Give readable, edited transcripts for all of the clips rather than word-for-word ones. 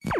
La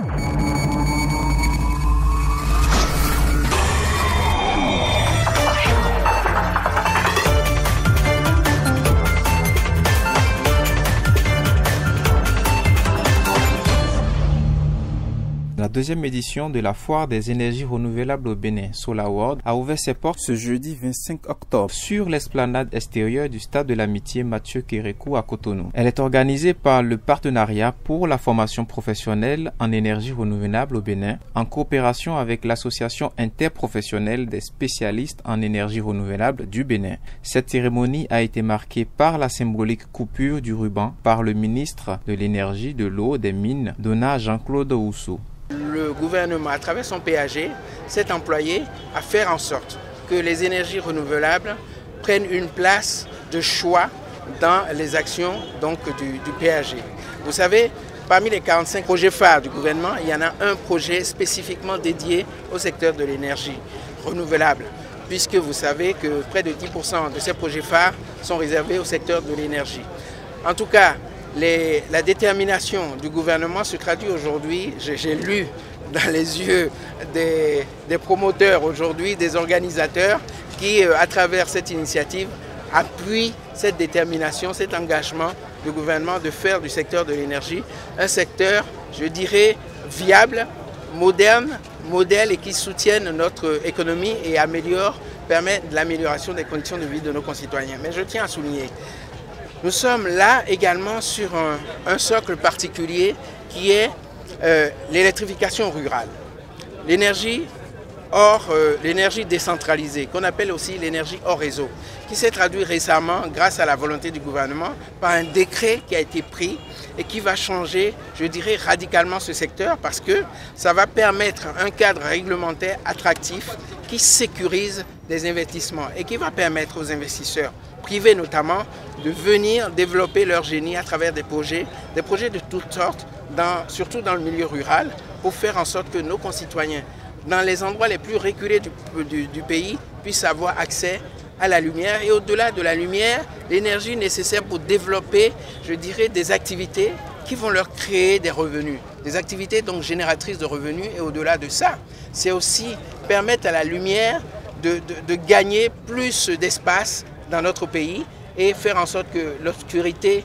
deuxième édition de la foire des énergies renouvelables au Bénin, Solar World, a ouvert ses portes ce jeudi 25 octobre sur l'esplanade extérieure du stade de l'amitié Mathieu Kérékou à Cotonou. Elle est organisée par le Partenariat pour la formation professionnelle en énergie renouvelable au Bénin, en coopération avec l'Association interprofessionnelle des spécialistes en énergie renouvelable du Bénin. Cette cérémonie a été marquée par la symbolique coupure du ruban par le ministre de l'Énergie, de l'Eau, des Mines, Dona Jean-Claude Ousso. Le gouvernement, à travers son PAG, s'est employé à faire en sorte que les énergies renouvelables prennent une place de choix dans les actions du PAG. Vous savez, parmi les 45 projets phares du gouvernement, il y en a un projet spécifiquement dédié au secteur de l'énergie renouvelable, puisque vous savez que près de 10% de ces projets phares sont réservés au secteur de l'énergie. En tout cas, la détermination du gouvernement se traduit aujourd'hui, j'ai lu dans les yeux des promoteurs aujourd'hui, des organisateurs qui, à travers cette initiative, appuient cette détermination, cet engagement du gouvernement de faire du secteur de l'énergie un secteur, je dirais, viable, moderne, modèle et qui soutienne notre économie et permet l'amélioration des conditions de vie de nos concitoyens. Mais je tiens à souligner, nous sommes là également sur un socle particulier qui est l'électrification rurale. L'énergie décentralisée, qu'on appelle aussi l'énergie hors réseau, qui s'est traduite récemment, grâce à la volonté du gouvernement, par un décret qui a été pris et qui va changer, je dirais, radicalement ce secteur parce que ça va permettre un cadre réglementaire attractif qui sécurise des investissements et qui va permettre aux investisseurs privés notamment de venir développer leur génie à travers des projets de toutes sortes, surtout dans le milieu rural, pour faire en sorte que nos concitoyens, dans les endroits les plus reculés du pays, puissent avoir accès à la lumière et au-delà de la lumière, l'énergie nécessaire pour développer, je dirais, des activités qui vont leur créer des revenus, des activités donc génératrices de revenus et au-delà de ça, c'est aussi permettre à la lumière de gagner plus d'espace dans notre pays et faire en sorte que l'obscurité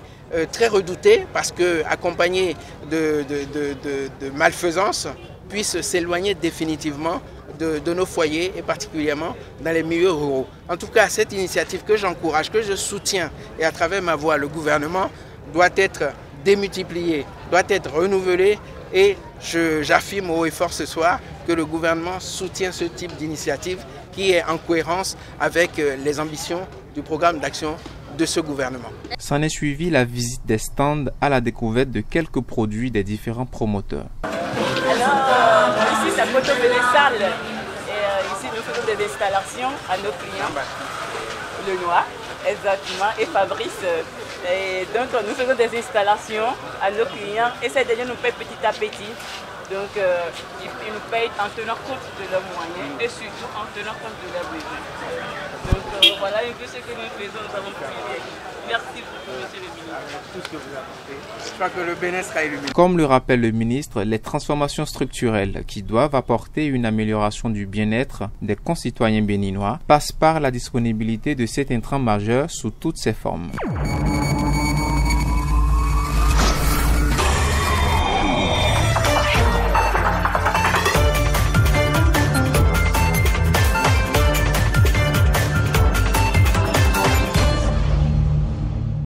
très redoutée, parce que accompagnée de malfaisance, puisse s'éloigner définitivement de nos foyers et particulièrement dans les milieux ruraux. En tout cas, cette initiative que j'encourage, que je soutiens et à travers ma voix, le gouvernement doit être démultipliée, doit être renouvelée et j'affirme haut et fort ce soir que le gouvernement soutient ce type d'initiative qui est en cohérence avec les ambitions du programme d'action de ce gouvernement. S'en est suivi la visite des stands à la découverte de quelques produits des différents promoteurs. Alors, ici c'est Moto Bénessal et ici nous faisons des installations à nos clients, le noir exactement et Fabrice. Et donc nous faisons des installations à nos clients et ces derniers nous payent petit à petit. Donc ils nous payent en tenant compte de leurs moyens et surtout en tenant compte de leurs besoins. Donc voilà un peu ce que nous faisons, nous avons pu aider. Merci beaucoup, monsieur le ministre. Tout ce que vous apportez. Je crois que le Bénin sera illuminé. Comme le rappelle le ministre, les transformations structurelles qui doivent apporter une amélioration du bien-être des concitoyens béninois passent par la disponibilité de cet intrant majeur sous toutes ses formes.